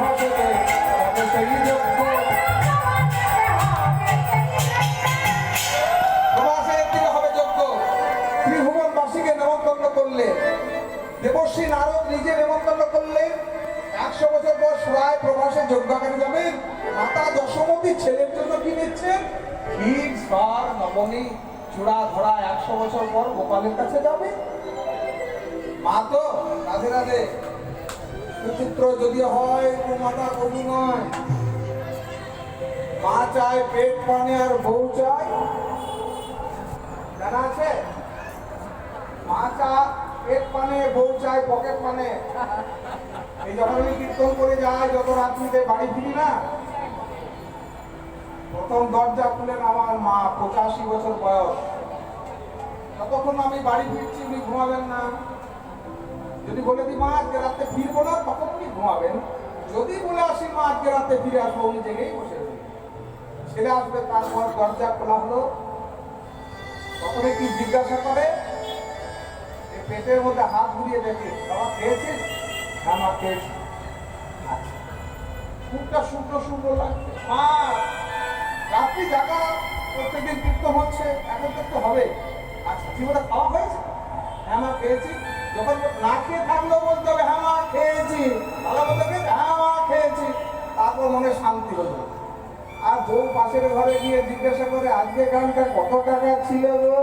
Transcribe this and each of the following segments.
ভাষণে তবে সেই যোগ্য। প্রভাসের দিকে হবে যোগ্য। ত্রিভুবনবাসীকে নেমন্তন্ন করলে, দেবর্ষী নারদ নিজে নেমন্তন্ন করলেন। 100 বছর পর প্রায় প্রভাসে যজ্ঞাকারে যাবেন। মাতা দশমতী ছেলের জন্য কি নিচ্ছেন? ক্ষীর, সার, নবনী, চূড়া ধরা। 100 বছর পর গোপালের কাছে যাবে। মা তো রাধে রাধে। পুত্র যদি হয় মাতা কবু নয়। মা চায় পেট পানে আর বউ চায়, জানা আছে? মা চায় পেট পানে, বউ চায় পকেট পানে। এই যখন আমি কীর্তন করে যাই, যত রাত্রিতে বাড়ি ফিরি না, প্রথম দরজা খুলেন আমার মা, 85 বছর বয়স। ততক্ষণ আমি বাড়ি ফিরছি, উনি ঘুমাবেন না। যদি বলে দিই মা আজকে রাতে ফিরবো না, তখন উনি ঘুমাবেন। যদি বলে আসি মা আজকে রাতে ফিরে আসবো, উনি জেগেই বসে ছেলে আসবে। তারপর দরজা খোলা হলো, তখন কি জিজ্ঞাসা করে, পেটের মধ্যে হাত ঘুরিয়ে দেখে, বাবা খেয়েছিস? হ্যাঁ মা খেয়েছি। আচ্ছা, খুবটা শুকনো শুকনো লাগছে। মা রাত্রি জাগা, প্রত্যেকদিন কীর্তন হচ্ছে, এখন তো একটু হবে। আচ্ছা, জীবনে খাওয়া হয়েছে? হ্যাঁ মা খেয়েছি। যখন না খেয়ে থাকলেও বলতে হবে হ্যাঁ মা খেয়েছি, ভালো বলতে হবে হ্যাঁ মা খেয়েছি। তারপর মনে শান্তি হলো। আর বউ পাশের ঘরে গিয়ে জিজ্ঞাসা করে, আজকে গানটা কত টাকা ছিল গো?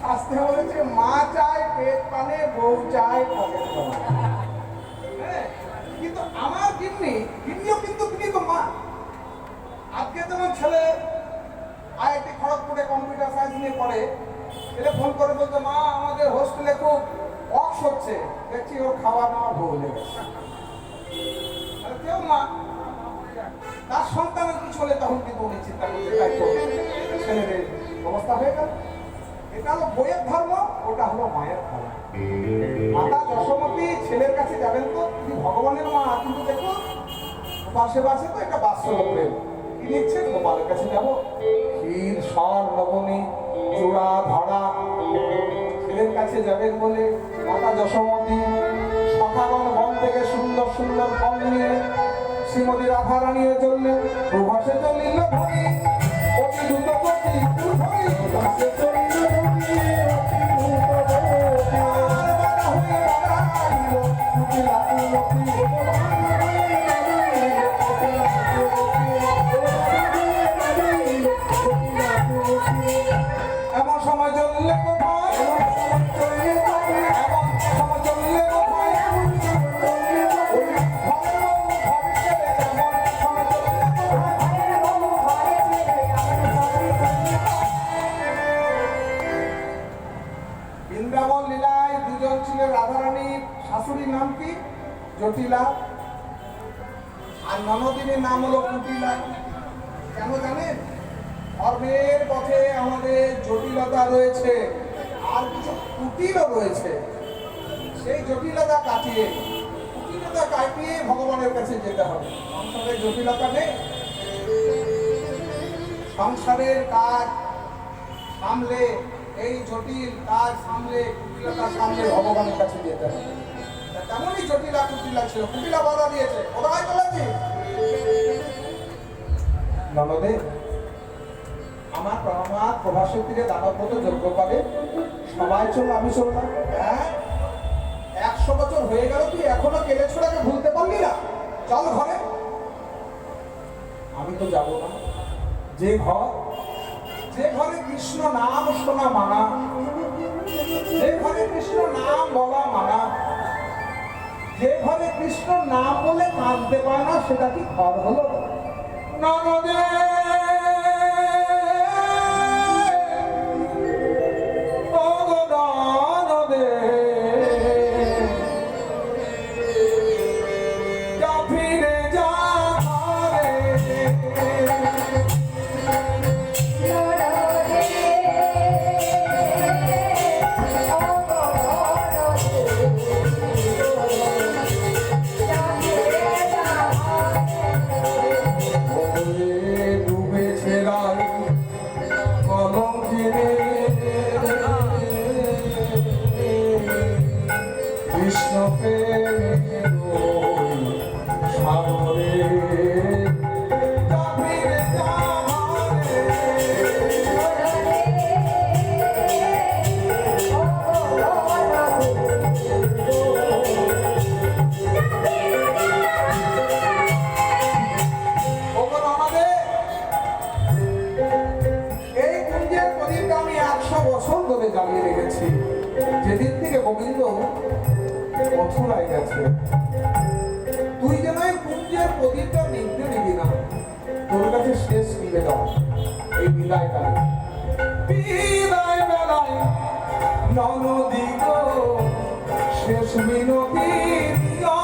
শাস্ত্রে বলেছে মা চায় পেট পানে, বউ চায় পকেট পানে। কিন্তু আমার গিন্নিও কিন্তু তিনি তো মা। আজকে তোমার ছেলে IIT খড়গপুরে কম্পিউটার সায়েন্স নিয়ে পড়ে, ছেলে ফোন করে বলতো মা আমাদের হোস্টেলে খুব অক্স হচ্ছে, দেখছি ওর খাওয়া নাওয়া ভুলে গেছে। কেউ মা তার সন্তানের কিছু হলে তখন কিন্তু উনি চিন্তা করতে ছেলেদের অবস্থা হয়ে গেল। এটা হলো বইয়ের ধর্ম, ওটা হলো মায়ের ধর্ম। মাতা যশোমতী ছেলের কাছে যাবেন তো তিনি ভগবানের মা, কিন্তু দেখুন পাশে পাশে তো এটা বাস্তব প্রেম। কি নিচ্ছে? গোপালের কাছে যাবো, ক্ষীর, সর, নবনী, চূড়া ধরা। ছেলের কাছে যাবেন বলে মাতা যশোমতী সখাগণ বন থেকে সুন্দর সুন্দর ফল নিয়ে শ্রীমতী রাধারানীর চললেন। প্রভাসে চলিল ধরি, অতি দ্রুত গতি ধরি, প্রভাসে চলিল ধরি, অতি দ্রুত গতি। আর বাধা হয়ে দাঁড়াইল, কুটিলা কুলতি, এমন সময় চললে কোথায়, এমন সময় চললে কোথায়, বৃন্দাবন লীলায় দুজন ছিলেন। রাধারানীর শাশুড়ির নাম কি? জটিলা, আর ননদিনীর নাম হলো কুটিলা। কেন জানেন? ধর্মের পথে আমাদের জটিলতা রয়েছে, আর কিছু কুটিলও রয়েছে। সেই জটিলতা কাটিয়ে, কুটিলতা কাটিয়ে ভগবানের কাছে যেতে হবে। সংসারের জটিলতা নেই, সংসারের কাজ সামলে, এই জটিল কাজ সামলে, কুটিলতা সামলে ভগবানের কাছে যেতে হবে। তেমনই জটিলা কুটিলা ছিল। কুটিলা বাধা দিয়েছে, কোথায় চলেছি ননদে আমার প্রমাদ প্রভাসের তীরে দানব্রত যোগ্য পাবে, সবাই চল আমি চললাম। হ্যাঁ 100 বছর হয়ে গেল, তুই এখনো কেলে ছোড়াকে ভুলতে পারলি না? চল ঘরে। আমি তো যাব না। যে ঘরে কৃষ্ণ নাম শোনা মানা, যে ঘরে কৃষ্ণ নাম বলা মানা, যে ঘরে কৃষ্ণ নাম বলে কাঁদতে পায় না, সেটা কি ঘর হলো? ননদে কৃষ্ণ প্রেমের সাগরে যাবিরে যাবারে। ওগো রণদে, এই কুঞ্জের প্রদীপটা আমি 100 বছর ধরে জ্বালিয়ে রেখেছি। যেদিন থেকে গোবিন্দ মথুরায় গেছে, তুই যেন এই কুঞ্জের প্রদীপটা নিতে দিবি না। তোর কাছে শেষ নিবেদন এই বিদায় কালে। বিদায় বেলায় ননদি গো শেষ মিনতি দিও।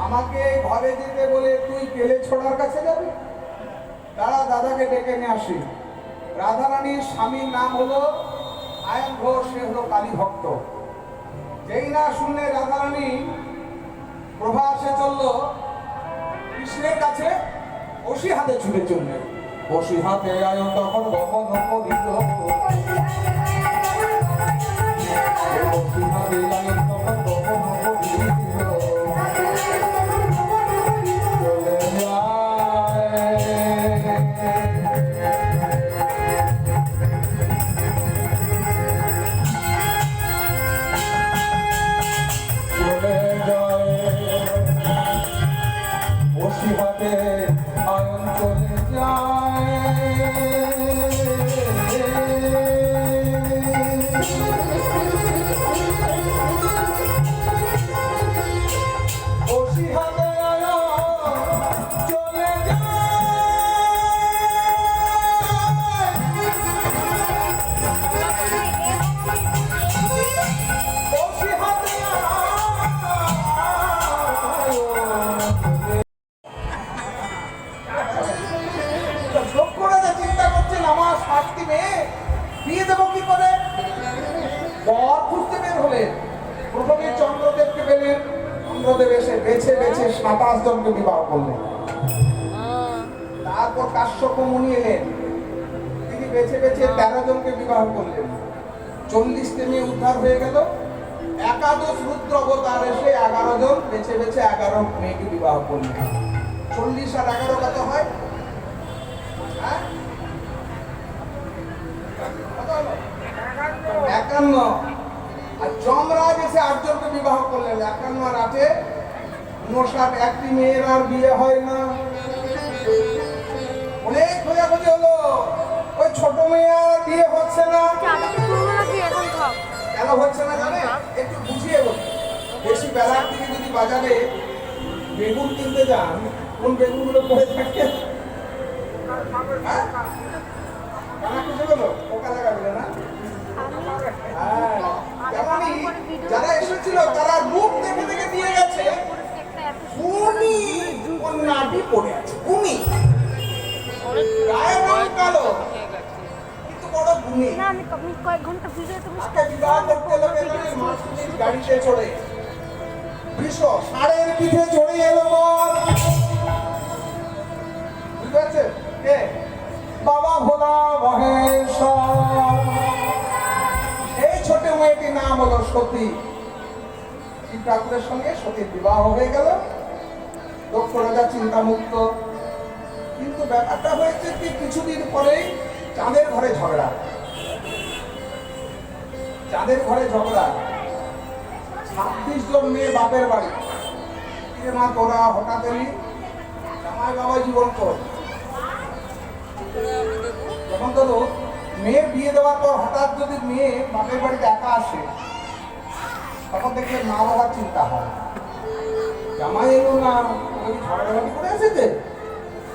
আমাকে ঘরে যেতে বলে তুই কেলে ছোড়ার কাছে যাবি? দাঁড়া, দাদাকে ডেকে নিয়ে আসি। রাধারানীর স্বামীর নাম হলো আয়ন ঘোষ, সে হলো কালী ভক্ত। যেই না শুনলে রাধারানী প্রভাসে চললো কৃষ্ণের কাছে, বসি হাতে ছুটে চললে। বসি হাতে আয়ন তখন গমন করিল, বসি হাতে আয়ন তখন গমন করিল। বেছে বেছে 27 জনকে বিবাহ করলেন। তারপর কাশ্যপ মুনি এলেন, তিনি বেছে বেছে 13 জনকে বিবাহ করলেন। 40টি মেয়ে উদ্ধার হয়ে গেল। একাদশ রুদ্র অবতার এসে 11 জন বেছে বেছে 11 মেয়েকে বিবাহ করলেন। 40 আর 11 কত হয়? হ্যাঁ, 51। আর যমরাজ এসে 8 জনকে বিবাহ করলেন। 51 আর 8 59। একটি মেয়ের আর বিয়ে হয় না। অনেক খোঁজাখুঁজি হলো, ওই ছোট মেয়ে আর বিয়ে হচ্ছে না। কেন হচ্ছে না জানে? একটু বুঝিয়ে বলি। বেশি বেলার দিকে যদি বাজারে বেগুন কিনতে যান, কোন বেগুনগুলো পড়ে থাকে? পোকা লাগাবে না। তেমনি যারা এসেছিল তারা মুখ দেখে দেখে দিয়ে গেছে কুনি কন্যাটি পড়ে আছে। কুনি গায়ের রং কালো কিন্তু বড় গুণী। বিবাহ করতে লোকে গাড়িতে চড়ে বৃষ ষাঁড়ের পিঠে চড়ে এলো বর। বুঝতে পারছে কে? বাবা ভোলা মহেশ্বর। এই ছোট মেয়েটির নাম হলো সতী। শিব ঠাকুরের সঙ্গে সতীর বিবাহ হয়ে গেল। দক্ষ রাজা চিন্তামুক্ত। কিন্তু ব্যাপারটা হয়েছে কি কিছুদিন পরেই চাঁদের ঘরে ঝগড়া। চাঁদের ঘরে ঝগড়া, 26 জন মেয়ে বাপের বাড়ি। কিরে মা তোরা হঠাৎ এলি? জামাই বাবা জীবন কর। যখন ধরো মেয়ের বিয়ে দেওয়ার পর হঠাৎ যদি মেয়ে বাপের বাড়িতে একা আসে, তখন দেখলে মা বাবার চিন্তা হয়, জামাই এলো না, ওই ঝগড়াঝাটি করে এসেছে।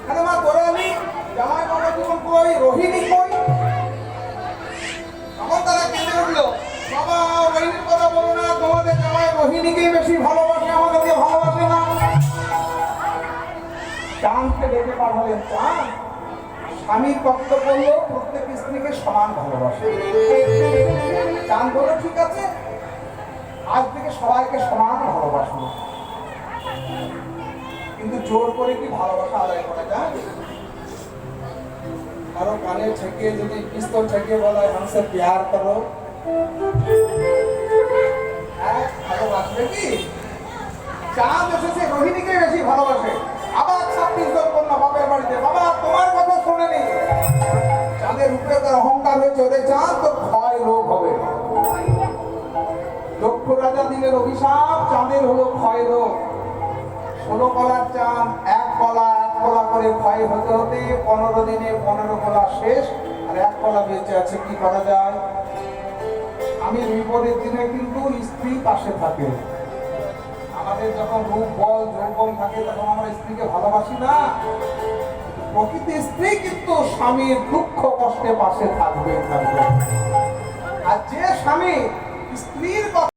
আরে মা তোরা এলি, জামাই বাবা জীবন কই, রোহিণী কই? তখন তারা কেঁদে উঠলো, বাবা রোহিণীর কথা বলো না, তোমাদের জামাই রোহিণীকেই বেশি ভালোবাসে, আমাদেরকে ভালোবাসে না। চাঁদকে ডেকে পাঠালেন, চাঁদ স্বামীর পক্ষ করলো প্রত্যেক স্ত্রীকে সমান ভালোবাসে। চাঁদ বলল ঠিক আছে, আজ থেকে সবাইকে সমান ভালোবাসবো। কিন্তু জোর করে কি ভালোবাসা আদায় করা যায়? আরো কানে ঠেকে যদি পিস্তল ঠেকে বলা হয় হামসে প্যার করো, ভালোবাসবে কি? চাঁদ এসেছে রোহিণীকে বেশি ভালোবাসে। আবার 26 জন কন্যা বাপের বাড়িতে, বাবা তোমার কথা শোনেনি। চাঁদের উপরে তার অহংকার হয়ে চলে, চাঁদ তো ক্ষয় রোগ হবে। দক্ষ রাজা দিলের অভিশাপ, চাঁদের হলো ক্ষয় রোগ। 16 কলার চাঁদ, এক কলা করে ক্ষয় হতে হতে 15 দিনে 15 কলা শেষ, আর এক কলা বেঁচে আছে। কি করা যায়? আমি বিপদের দিনে কিন্তু স্ত্রী পাশে থাকে। আমাদের যখন রূপ বল যৌবন থাকে তখন আমরা স্ত্রীকে ভালোবাসি না। প্রকৃত স্ত্রী কিন্তু স্বামীর দুঃখ কষ্টে পাশে থাকবে। আর যে স্বামী স্ত্রীর